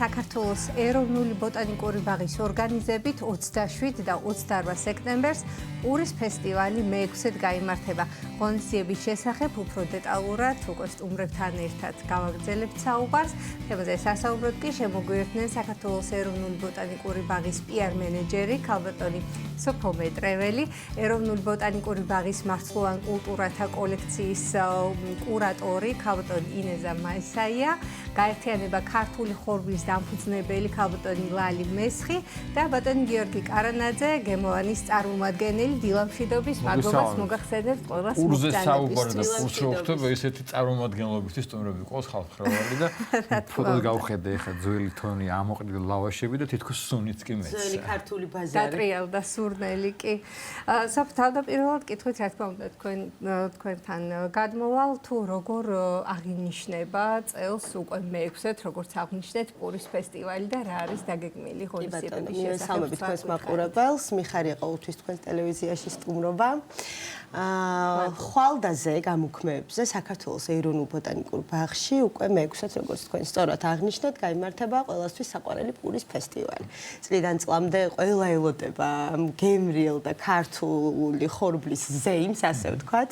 საქართველოს ეროვნული ბოტანიკური ბაღის ორგანიზებით 27 და 28 სექტემბერს პურის ფესტივალი მე-6-ად გაიმართება. ღონისძიების შესახებ უფრო დეტალურად უკვე სტუმრებთან ერთად გავაგრძელებთ საუბარს. თემაზე სასაუბროდ კი შემოგვიერთდნენ საქართველოს ეროვნული ბოტანიკური ბაღის PR მენეჯერი ქალბატონი სოფო მეტრეველი, ეროვნული ბოტანიკური ბაღის მარცვლოვან კულტურათა კოლექციის კურატორი ქალბატონი ინეზა მაისაია, გაერთიანება ქართული ხორბლის დამფუძნებელი ქალბატონი ლალი მესხი და ბატონი გიორგი კარანაძე, გემოვანის წარმომადგენელი დილამშვიდობის. მადლობას მოგახსენებთ ყველას მოგწანებისთვის. ურზე საუბარი და პურს რო ხდება ესეთი წარმომადგენლობითი სტუმრები ყავს ხალხმრავალი და ფოტოს გავხედე ეხა ძველი თონი ამოყრილი ლავაშები და თითქოს სუნიც კი მეც. ძველი ქართული ბაზარი. დატრიალდა სურნელი კი. საფ თავდაპირველად კითხვით რა თქმა უნდა თქვენთან გადმოვალ თუ როგორ აღინიშნება წელს უკვე მე-6-ად როგორც აღნიშნეთ პურის ფესტივალი და რა არის დაგეგმილი ღონისძიებების შესახებ. მისალმებით თქვენს მაყურებელს, მიხარია ყოველთვის თქვენს ტელევიზიაში სტუმრობა. ხვალდაზე გამუქმებებზე საქართველოს ეროვნულ ბოტანიკურ ბაღში უკვე მე-6-ად როგორც თქვენ სწორად აღნიშნეთ, გაიმართება ყველასთვის საყვარელი პურის ფესტივალი. წლიდან წლამდე ყველა ელოდება გემრიელ და ქართული ხორბლის ზეიმს, ასე ვთქვათ.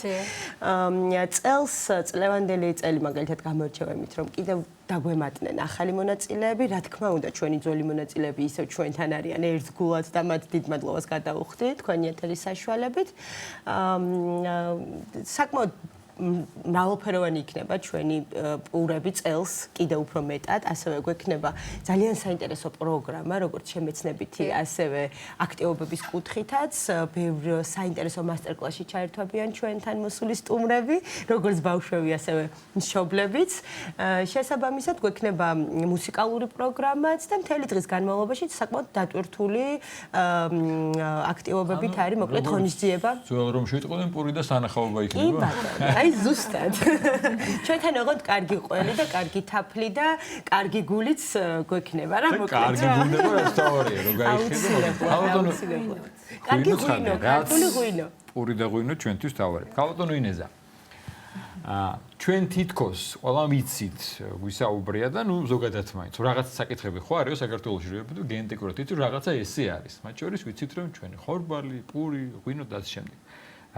წელს წლევანდელი წელი მაგალითად გამოირჩევა იმით, რომ კიდევ დაგვემატნენ ახალი მონაწილეები, რა თქმა უნდა, ჩვენი ძველი მონაწილეები ისევ ჩვენთან არიან ერთგულად და მათ დიდ მადლობას გადავუხდით თქვენი ეთერის საშუალებით. საკმაოდ მრავალფეროვანი იქნება ჩვენი პურები წელს კიდევ უფრო მეტად, ასევე გვექნება ძალიან საინტერესო პროგრამა, როგორც შემეცნებითი, ასევე აქტივობების კუთხითაც. ბევრ საინტერესო მასტერკლასში ჩაერთვებიან ჩვენთან მოსული სტუმრები, როგორც ბავშვები, ასევე მშობლებიც. შესაბამისად, გვექნება მუსიკალური პროგრამაც და მთელი დღის განმავლობაში საკმაოდ დატვირთული აქტივობებით არის მოკლედ ღონისძიება. ძველ რომში ვიტყოდნენ პური და სანახაობა იქნება. აი ზუსტად. ჩვენთან ოღონდ კარგი ყველი და კარგი თაფლი და კარგი გულიც გვექნება რა მოკლედ. კარგი გული და რასთავარია რომ გაიხედო. კარგი ღვინო, ქართული ღვინო. პური და ღვინო ჩვენთვის თავარი. ქალბატონო ინეზა. ჩვენ თითქოს ყველა ვიცით ვისაუბრია და ნუ ზოგადად მაინც რაღაც საკითხები ხო არისო საქართველოში რომ გენეტიკურად იცით რომ რაღაცა ესე არის. მათ შორის ვიცით რომ ჩვენი ხორბალი, პური, ღვინო და ასე შემდეგ.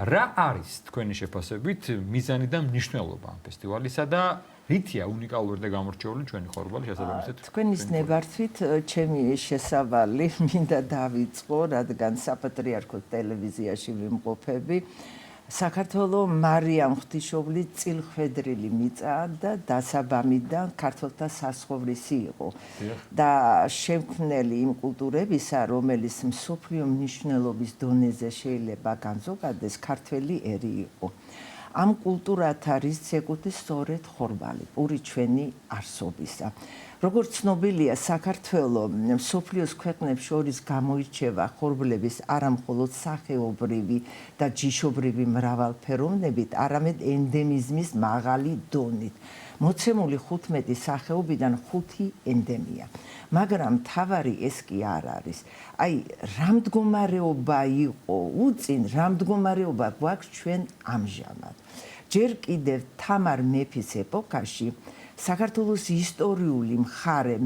რა არის თქვენი შეფასებით მიზანი და მნიშვნელობა ამ ფესტივალისა და რითია უნიკალური და გამორჩეული ჩვენი ხორბალი შესაბამისად? თქვენის ნებართვით ჩემი შესავალი მინდა დავიწყო, რადგან საპატრიარქო ტელევიზიაში ვიმყოფები. საქართველოს მარიამ ღვთისმშობლის წილხვედრილი მიწა და დასაბამიდან ქართველთა სასხოვრისი იყო და შემქმნელი იმ კულტურებისა, რომელიც მსოფლიო მნიშვნელობის დონეზე შეიძლება განზოგადეს, ქართველი ერი იყო. ამ კულტურათა რისც ეკუთვნის სწორედ ხორბალი, პური ჩვენი არსობისა. როგორც ცნობილია, საქართველოს მსოფლიოს ქვეყნებს შორის გამოირჩევა ხორბლების არამხოლოდ სახეობრივი და ჯიშობრივი მრავალფეროვნებით, არამედ ენდემიზმის მაღალი დონით. მოცემული 15 სახეობიდან 5 ენდემია. მაგრამ თავარი ეს კი არ არის. აი, რა მდგომარეობა იყო უწინ, რა მდგომარეობა გვაქვს ჩვენ ამჟამად. ჯერ კიდევ თამარ მეფის ეპოქაში საქართველოს ისტორიული მხარე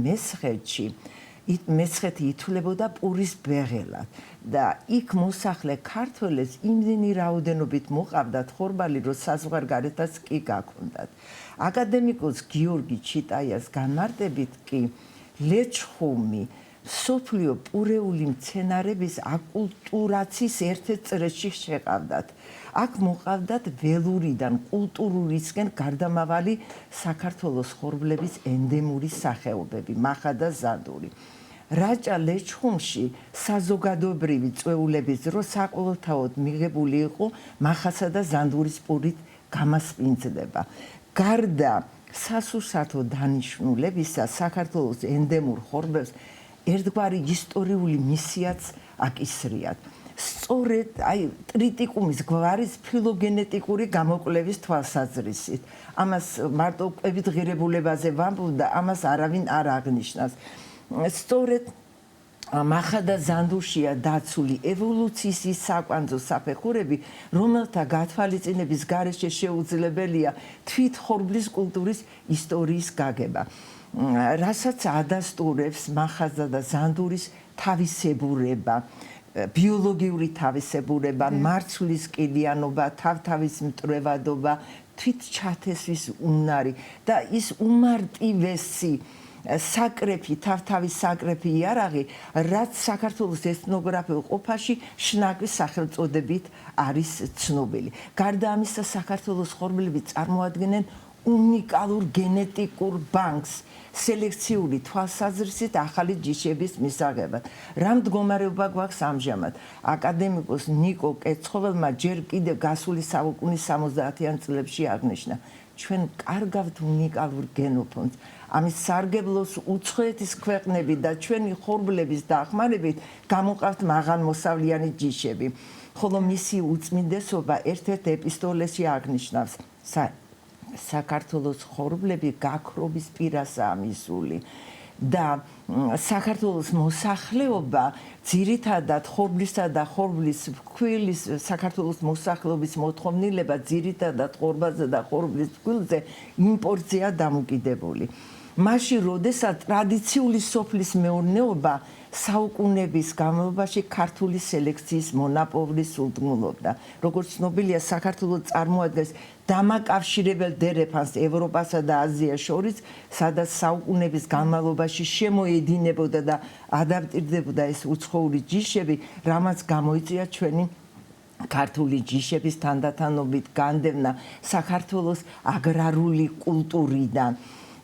მესხეთი ითვლებოდა პურის ბეღელად და იქ მოსახლე ქართველებს იმდენი რაოდენობით მოყავდათ ხორბალი, რომ საზღვარგარეთაც კი გაქონდათ. აკადემიკოს გიორგი ჩიტაიას განმარტებით კი ლეჩხუმი მსოფლიო პურეული მცენარების აკულტურაციის ერთ-ერთ წრეში შეყავდათ. აქ მოყავდათ ველურიდან კულტურულისკენ გარდამავალი საქართველოს ხორბლების ენდემური სახეობები, მახა და ზანდური. რაჭა ლეჩხუმში საზოგადოებრივი წვეულების დროს საყოველთაოდ მიღებული იყო მახასა და ზანდურის პურით გამასპინძლება. გარდა სასურსათო დანიშნულებისა, საქართველოს ენდემურ ხორბლებს ერთგვარი ისტორიული მისიაც აკისრიათ. სწორედ აი ტრიტიკუმის გვარის ფილოგენეტიკური გამოკვლევის თვალსაზრისით. ამას მარტო კვებით ღირებულებაზე ვამბობ და ამას არავინ არ აღნიშნავს. სწორედ მახა და ზანდურშია დაცული ევოლუციის ის საკვანძო საფეხურები, რომელთა გათვალისწინების გარეშე შეუძლებელია თვით ხორბლის კულტურის ისტორიის გაგება. რასაც ადასტურებს მახაზა და ზანდურის თავისებურება, ბიოლოგიური თავისებურება, მარცვლის კიდიანობა, თავთავის მტრევადობა, თვით ჩათესვის უნარი და ის უმარტივესი საკრეფი, თავთავის საკრეფი იარაღი, რაც საქართველოს ეთნოგრაფიულ ყოფაში შნაკვის სახელწოდებით არის ცნობილი. გარდა ამისა, საქართველოს ხორბლები წარმოადგენენ უნიკალურ გენეტიკურ ბანკს სელექციური თვალსაზრისით ახალი ჯიშების მისაღებად. რა მდგომარეობა გვაქვს ამჟამად? აკადემიკოს ნიკო კეცხოველმა ჯერ კიდევ გასული საუკუნის 70-იან წლებში აღნიშნა, ჩვენ კარგავთ უნიკალურ გენოფონდს. ამის სარგებლოს უცხოეთის ქვეყნები და ჩვენი ხორბლების დახმარებით გამოყავთ მაღალმოსავლიანი ჯიშები, ხოლო მისი უწმინდესობა ერთ-ერთ ეპისტოლეში აღნიშნავს, საქართველოს ხორბლები გაქრობის პირასაა მისული და საქართველოს მოსახლეობა ძირითადად ხორბლისა და ხორბლის ფქვილის საქართველოს მოსახლეობის მოთხოვნილება ძირითადად ხორბალზე და ხორბლის ფქვილზე იმპორტზეა დამოკიდებული. მაშინ, როდესაც ტრადიციული სოფლის მეურნეობა საუკუნების განმავლობაში ქართული სელექციის მონაპოვრის უდგმულობდა. როგორც ცნობილია, საქართველოს წარმოადგენს დამაკავშირებელ დერეფანს ევროპასა და აზიას შორის, სადაც საუკუნების განმავლობაში შემოედინებოდა და ადაპტირდებოდა ეს უცხოური ჯიშები, რამაც გამოიწვია ჩვენი ქართული ჯიშების თანდათანობით განდევნა საქართველოს აგრარული კულტურიდან.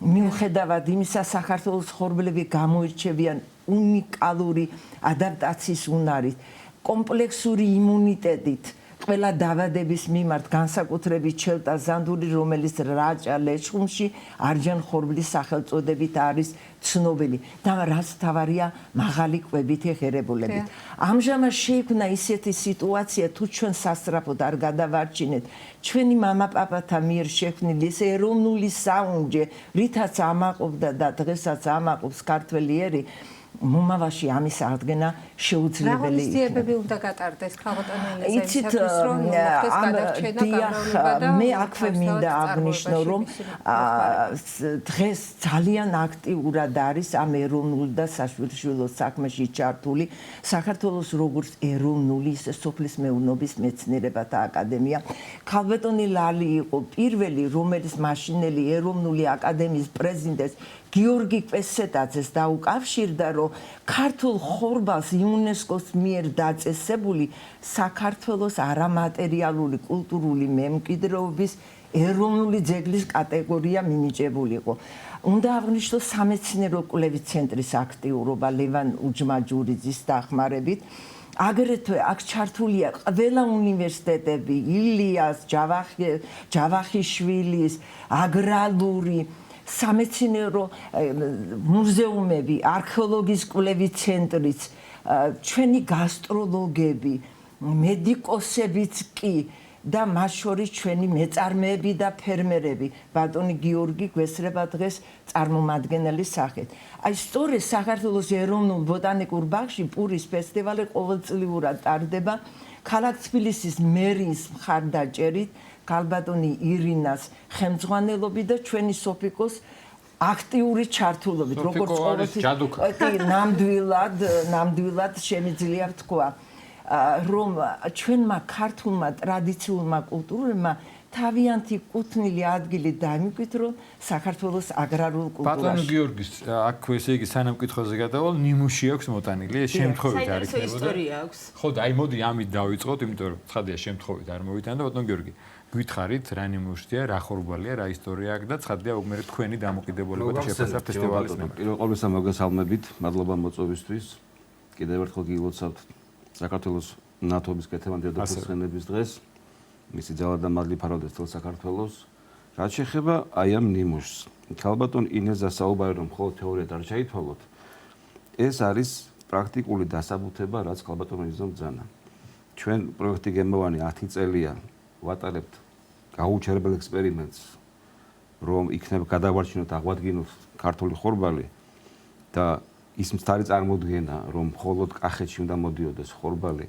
მიუხედავად იმისა, საქართველოს ხორბლები გამოირჩევიან უნიკალური ადაპტაციის უნარით, კომპლექსური იმუნიტეტით, ყველა დაავადების მიმართ, განსაკუთრებით ჩელტა ზანდური, რომელიც რაჭა ლეჩხუმში არჯან ხორბლის სახელწოდებით არის ცნობილი და რაც თავარია მაღალი კვებითი ღირებულებით. ამჟამად შეიქმნა ისეთი სიტუაცია, თუ ჩვენ სასწრაფოდ არ გადავარჩინეთ ჩვენი მამაპაპათა მიერ შექმნილი ეს ეროვნული საუნჯე, რითაც ამაყობდა და დღესაც ამაყობს ქართველი ერი, მომავალში ამის აღდგენა შეუძლებელი. რა ღონისძიებები უნდა გატარდეს ქალბატონო ელიზაბეტისათვის, რომ მოხდეს გადარჩენა, გამრავლება და მე აქვე მინდა აღნიშნო, რომ დღეს ძალიან აქტიურად არის ამ ეროვნულ და საშვილშვილო საქმეში ჩართული საქართველოს როგორც ეროვნული, ისე სოფლის მეურნეობის მეცნიერებათა აკადემია. ქალბატონი ლალი იყო პირველი, რომელიც მაშინელი ეროვნული აკადემიის პრეზიდენტს გიორგი კვესეტაძეს დაუკავშირდა, რომ ქართულ ხორბალს იუნესკოს მიერ დაწესებული საქართველოს არამატერიალური კულტურული მემკვიდრეობის ეროვნული ძეგლის კატეგორია მინიჭებულიყო. უნდა აღნიშნოს სამეცნიერო კვლევის ცენტრის აქტიურობა ლევან უჯმაჯურიძის დახმარებით. აგრეთვე აქ ჩართულია ყველა უნივერსიტეტები, ილიას, ჯავახიშვილის, აგრარული სამეცნიერო მუზეუმები, არქეოლოგიის კვლევის ცენტრიც, ჩვენი გასტროლოგები, მედიკოსებიც კი და მას შორის ჩვენი მეწარმეები და ფერმერები, ბატონი გიორგი გვესწრება დღეს წარმომადგენელი სახით. აი სწორედ საქართველოს ეროვნულ ბოტანიკურ ბაღში პურის ფესტივალი ყოველწლიურად ტარდება ქალაქ თბილისის მერის მხარდაჭერით, ქალბატონი ირინას ხელმძღვანელობით და ჩვენი სოფიკოს აქტიური ჩართულობით, როგორც ყოველთვის ნამდვილად შემიძლია ვთქვა, რომ ჩვენმა ქართულმა ტრადიციულმა კულტურებმა თავიანთი კუთვნილი ადგილი დაიმკვიდრონ საქართველოს აგრარულ კულტურაში. ბატონ გიორგის, აქ ესე იგი სანამ კითხვაზე გადავალ, ნიმუში აქვს მოტანილი, ეს შემთხვევით არ იქნებოდა. ისტორია აქვს. ხო, და აი მოდი ამით დავიწყოთ, იმიტომ რომ ცხადია შემთხვევით არ მოვიტანდა, ბატონ გიორგი. გითხარით, რა ნიმუშია, რა ხორბალია, რა ისტორია აქვს და ცხადია უგმერეთ თქვენი დამოკიდებულება და შეფასება ფესტივალის ნებართვით. პირველ ყოვლისა მოგესალმებით, მადლობა მოწვევისთვის. კიდევ ერთხელ გილოცავთ საქართველოს ნათობის კეთილმადიდა ფესტივალების დღეს. მისი ძალა და მადლი ფარავდეს თელ საქართველოს. რაც შეეხება აი ამ ნიმუშს, ქალბატონ ინეზა საუბარი რომ მხოლოდ თეორიად არ შეითვალოთ, ეს არის პრაქტიკული დასაბუთება, რაც ქალბატონ ინეზამ ბრძანა. ჩვენ პროექტი გემოვანი 10 წელია ვატარებთ გაუჩერებელ ექსპერიმენტს, რომ იქნება გადავარჩინოთ, აღვადგინოთ ქართული ხორბალი და ის მცდარი წარმოდგენა, რომ მხოლოდ კახეთში უნდა მოდიოდეს ხორბალი,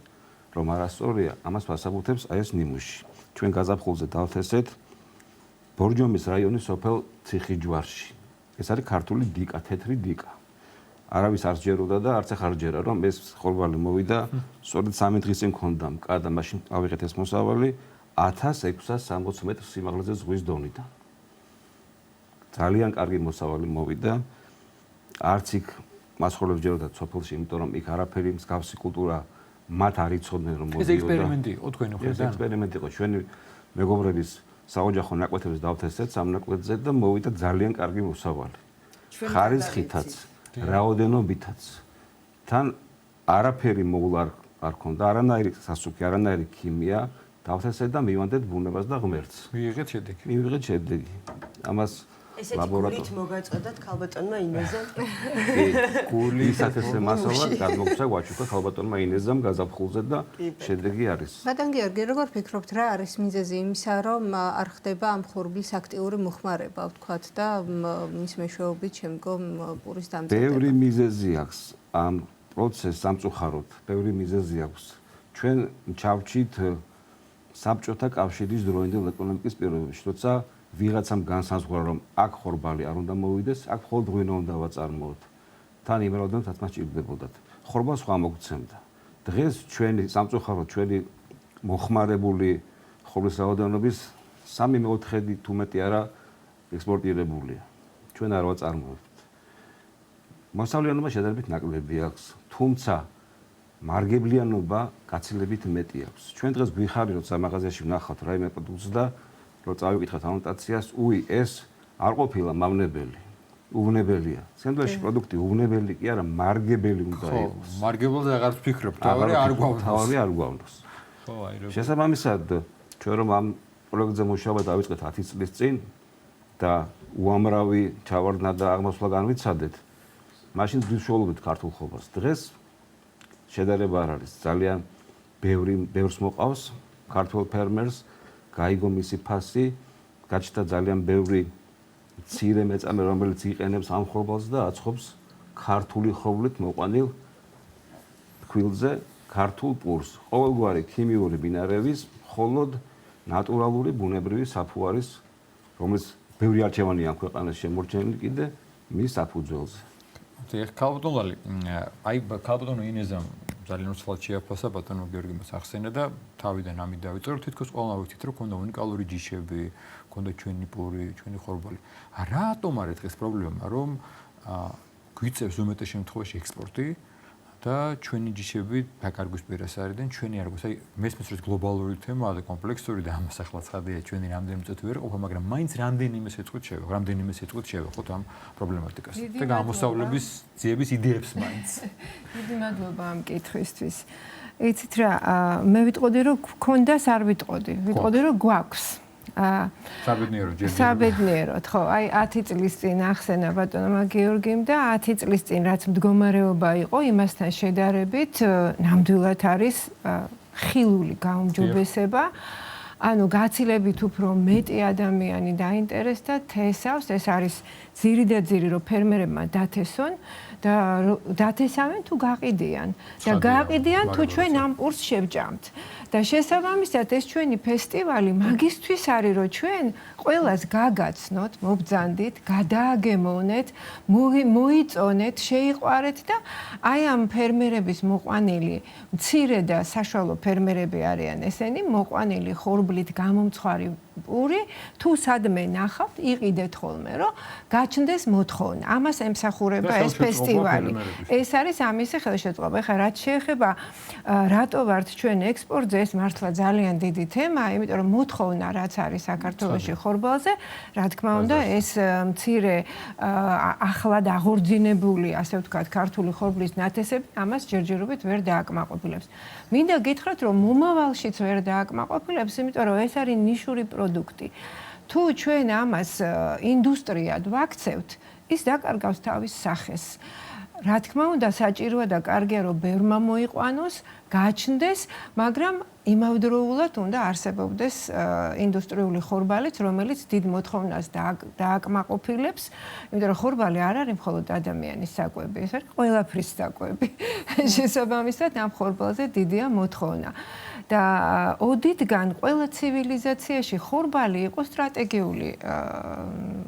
რომ არასწორია, ამას ვასაბუთებს აი ეს ნიმუში. ჩვენ გაზაფხულზე დავთესეთ ბორჯომის რაიონის სოფელ ციხიჯვარში. ეს არის ქართული დიკა, თეთრი დიკა. არავის არ სჯეროდა და არც ახ არ ჯერა, რომ ეს ხორბალი მოვიდა, სწორედ 3 დღის წინ მქონდა მკა და მაშინ ავიღეთ ეს მოსავალი 1660 მეტრ სიმაღლეზე ზღვის დონიდან. ძალიან კარგი მოსავალი მოვიდა. არც იქ მასხოლებს ჯეროდა სოფელში, იმიტომ რომ იქ არაფერი მსგავსი კულტურა მათ არ იცოდნენ რომ მოდიოდა. ეს ექსპერიმენტი იყო თქვენი ხედავთ? ეს ექსპერიმენტი იყო ჩვენი მეგობრების საოჯახო ნაკვეთებს დავთესეთ სამნაკვეთზე და მოვიდა ძალიან კარგი მოსავალი. ხარისხითაც, რაოდენობითაც. თან არაფერი მოვლა არ ქონდა, არანაირი სასუქი, არანაირი ქიმია, დავთესეთ და მივანდეთ ბუნებას და ღმერთს. მივიღეთ შედეგი. მივიღეთ შედეგი. ამას ესეთი გულით მოგაწოდათ ქალბატონმა ინეზამ. გული ისეთესე მასალა გადმოგცა ვაჩუქა ქალბატონმა ინეზამ გაზაფხულზე და შედეგი არის. ბატონ გიორგი, როგორ ფიქრობთ, რა არის მიზეზი იმისა, რომ არ ხდება ამ ხორბლის აქტიური მოხმარება, ვთქვათ და მის მეშვეობით შემდგომ პურის დამზადება? ბევრი მიზეზი აქვს ამ პროცესს სამწუხაროდ, ბევრი მიზეზი აქვს. ჩვენ ჩავჭით საბჭოთა კავშირის დროინდელ ეკონომიკის პირობებში, როცა ვიღაცამ განსაზღვრა რომ აქ ხორბალი არ უნდა მოვიდეს, აქ მხოლოდ ღვინო უნდა ვაწარმოოთ. თან იმ რაოდენობით მას ჭირდებოდათ. ხორბალს სხვა მოგცემდა. დღეს ჩვენი სამწუხაროდ ჩვენი მოხმარებული ხორბლის რაოდენობის 3/4 თუ მეტი არა ექსპორტირებულია. ჩვენ არ ვაწარმოებთ. მოსავლიანობა შედარებით ნაკლები აქვს, თუმცა მარგებლიანობა გაცილებით მეტი აქვს. ჩვენ დღეს გვიხარი როცა მაღაზიაში ვნახავთ რაიმე პროდუქტს და რო წავიკითხოთ ანოტაციას, ეს არ ყოფილა მავნებელი, უვნებელია. სენდვიჩის პროდუქტი უვნებელი კი არა, მარგებელი უნდა იყოს. მარგებელზე აღარ ვფიქრობ, თავი არ გვავნოს. თავი არ გვავნოს. ხო, აი რა. შესაბამისად, ჩვენ რომ ამ პროექტზე მუშაობა დავიწყეთ 10 წლის წინ და უამრავი ჩავარდნა და აღმასვლა განვიცადეთ, მაშინ ვშუალობთ ქართულ ხორბალს. დღეს შედარება არ არის. ძალიან ბევრს მოყავს ქართულ ფერმერს. გაიგო მისი ფასი, გაჩნდა ძალიან ბევრი მცირე მეწამე, რომელიც იყენებს ამ ხორბალს და აცხობს ქართული ხორბლით მოყვანილ ქვილზე ქართულ პურს. ყოველგვარი ქიმიური ბინარების, მხოლოდ ნატურალური ბუნებრივი საფუ არის, რომელიც ბევრი არჩევანია ამ ქვეყანაში შემორჩენილი კიდე მის საფუძველზე. ეხლა ქალბატონი, აი ქალბატონო ინეზამ ძალიან უცვლად შეაფასა ბატონო გიორგიმას ახსენა და თავიდან ამით დავიწყე, რომ თითქოს ყველამ ვიცით, რომ ქონდა უნიკალური ჯიშები, ქონდა ჩვენი პური, ჩვენი ხორბალი. რატომ არის დღეს პრობლემა, რომ გვიწევს უმეტეს შემთხვევაში ექსპორტი და ჩვენი ჯიშები დაკარგვის პირას არის და ჩვენი არ გვაქვს. აი მესმის რომ გლობალური თემაა და კომპლექსური და ამას ახლა ცხადია ჩვენი რამდენიმე წუთი ვერ ყოფა, მაგრამ მაინც რამდენიმე სიტყვით შევეხოთ ამ პრობლემატიკას და გამოსავლების ძიების იდეებს მაინც. დიდი მადლობა ამ კითხვისთვის. იცით რა, მე ვიტყოდი რომ გქონდას არ ვიტყოდი, ვიტყოდი რომ გვაქვს. საბედნიეროდ, ხო, აი 10 წლის წინ ახსენა ბატონმა გიორგიმ და 10 წლის წინ რაც მდგომარეობა იყო, იმასთან შედარებით ნამდვილად არის ხილული გაუმჯობესება. ანუ გაცილებით უფრო მეტი ადამიანი დაინტერესდა თესავს, ეს არის ძირიდაძირი რომ ფერმერებმა დათესონ და დათესავენ თუ გაყიდიან და გაყიდიან თუ ჩვენ ამ პურს შევჭამთ. და შესაბამისად ეს ჩვენი ფესტივალი მაგისთვის არის რომ ჩვენ ყველას გაგაცნოთ, მობრძანდით, გადააგემოვნეთ, მოიწონეთ, შეიყვარეთ და აი ამ ფერმერების მოყვანილი მცირე და საშუალო ფერმერები არიან ესენი, მოყვანილი ხორბლით გამომცხვარი პური თუ სადმე ნახავთ, იყიდეთ ხოლმე, რომ გაჩნდეს მოთხოვნა. ამას ემსახურება ეს ფესტივალი. ეს არის ამისი ხელშეწყობა. ეხლა რაც შეეხება რატო ვართ ჩვენ ექსპორტზე, ეს მართლა ძალიან დიდი თემაა, იმიტომ რომ მოთხოვნა რაც არის საქართველოში ხორბალზე, რა თქმა უნდა, ეს მცირე ახლად აღორძინებული, ასე ვთქვათ, ქართული ხორბლის ნათესები ამას ჯერჯერობით ვერ დააკმაყოფილებს. მინდა გითხრათ, რომ მომავალშიც ვერ დააკმაყოფილებს, იმიტომ რომ ეს არის ნიშური პროდუქტი. თუ ჩვენ ამას ინდუსტრიად ვაქცევთ, ის დაკარგავს თავის სახეს. რა თქმა უნდა, საჭიროა და კარგია, რომ ბევრმა მოიყვანოს, გაჩნდეს, მაგრამ იმავდროულად უნდა არსებობდეს ინდუსტრიული ხორბალიც, რომელიც დიდ მოთხოვნას დააკმაყოფილებს, იმიტომ რომ ხორბალი არ არის მხოლოდ ადამიანის საკვები, ეს არის ყველაფრის საკვები. შესაბამისად, ამ ხორბალზე დიდია მოთხოვნა. და ოდითგან ყველა ცივილიზაციაში ხორბალი იყო სტრატეგიული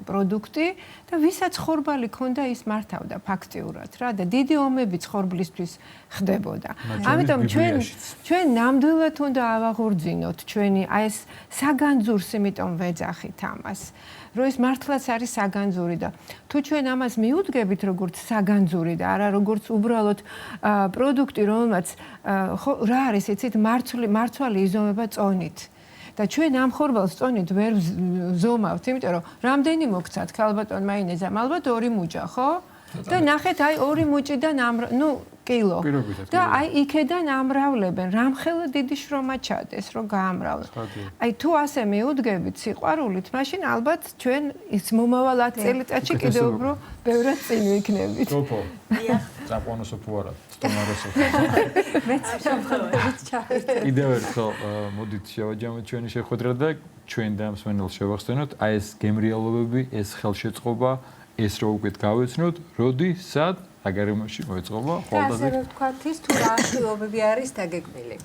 პროდუქტი და ვისაც ხორბალი ქონდა ის მართავდა ფაქტიურად რა და დიდი ომებიც ხორბლისთვის ხდებოდა. ამიტომ ჩვენ ნამდვილად უნდა ავაღორძინოთ ჩვენი აი ეს საგანძურს, იმიტომ ვეძახით ამას. რომ ეს მართლაც არის საგანძური და თუ ჩვენ ამას მიუდგებით როგორც საგანძური და არა როგორც უბრალოდ პროდუქტი, რომელმაც რა არის, იცით, მარცვალი იზომება წონით. და ჩვენ ამ ხორბალს წონით ვერ ვზომავთ, იმიტომ რომ რამდენი მოგცათ ქალბატონმა ინეზამ? ალბათ 2 მუჭა, ხო? და ნახეთ, აი 2 მუჭიდან კილო. და აი იქედან ამრავლებენ, რამხელა დიდი შრომა ჩადეს, რომ გაამრავლოს. აი თუ ასე მიუდგებით სიყვარულით, მაშინ ალბათ ჩვენ ის მომავალ 10 წელიწადში კიდევ უფრო ბევრად წინ ვიქნებით. სოფო. წაყვანო სოფო არა, სტომარო სოფო. მეც შემხდომით ჩაერთე. კიდევ ერთხელ მოდით შევაჯამოთ ჩვენი შეხვედრა და ჩვენ და მსმენელს შევახსენოთ, აი ეს გემრიელობები, ეს ხელშეწყობა, ეს რო უკეთ გავეცნოთ, როდი, სად აგარემოში მოეწყობა ხოლმე ასე ვთქვათ ის თუ რა აქტივობები არის დაგეგმილი.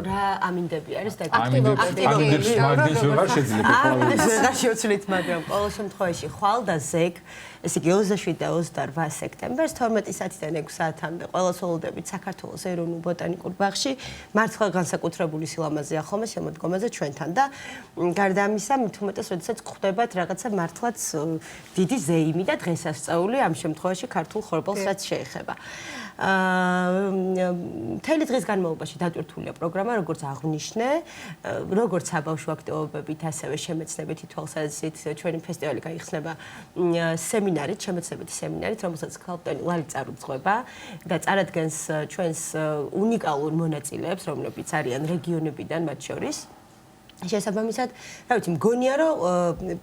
რა ამინდები არის ამინდებს მაგდეს ვეღარ შეძლებ ამინდებს ვეღარ შევცვლით, მაგრამ ყოველ შემთხვევაში ხვალ და ზეგ, ესე იგი 27 და 28 სექტემბერს 12 საათიდან 6 საათამდე ყველა სოლოდებით საქართველოს ეროვნულ ბოტანიკურ ბაღში მართლა განსაკუთრებული სილამაზეა ხოლმე შემოდგომაზე ჩვენთან და გარდა ამისა მით უმეტეს როდესაც გვხვდებათ რაღაცა მართლაც დიდი ზეიმი და დღესასწაული ამ შემთხვევაში ქართულ ხორბალს რაც შეეხება. მთელი დღის განმავლობაში დატვირთულია პროგრამა, როგორც აღვნიშნე, როგორც საბავშვო აქტივობებით, ასევე შემეცნებითი თვალსაზრისით ჩვენი ფესტივალი გაიხსნება სემინარით, შემეცნებითი სემინარით, რომელსაც ქალბატონი ლალი წარუძღვება და წარადგენს ჩვენს უნიკალურ მონაწილეებს, რომლებიც არიან რეგიონებიდან მათ შორის. შესაბამისად, რა ვიცი, მგონია რომ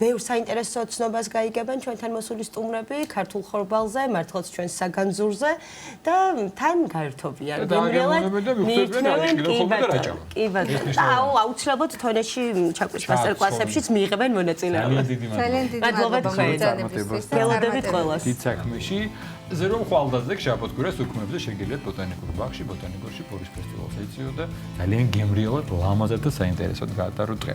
ბევრ საინტერესო ცნობას გაიგებენ ჩვენთან მოსული სტუმრები ქართულ ხორბალზე, მართლაც ჩვენს საგანძურზე და თან გაერთობიან. გემრიელად მიიქნევენ კი ბატონო. აუცილებლად თონეში ჩაკვრის მასტერკლასებშიც მიიღებენ მონაწილეობა. ძალიან დიდი მადლობა ბრძანებისთვის. გელოდებით ყველას. დიდ საქმეში ზერო ხვალდაზე შაბათგვირას უქმებზე შეგიძლიათ ბოტანიკურ ბაღში, ბოტანიკურში ფორის ფესტივალს ეციო და ძალიან გემრიელად, ლამაზად და საინტერესოდ გაატარო დღე.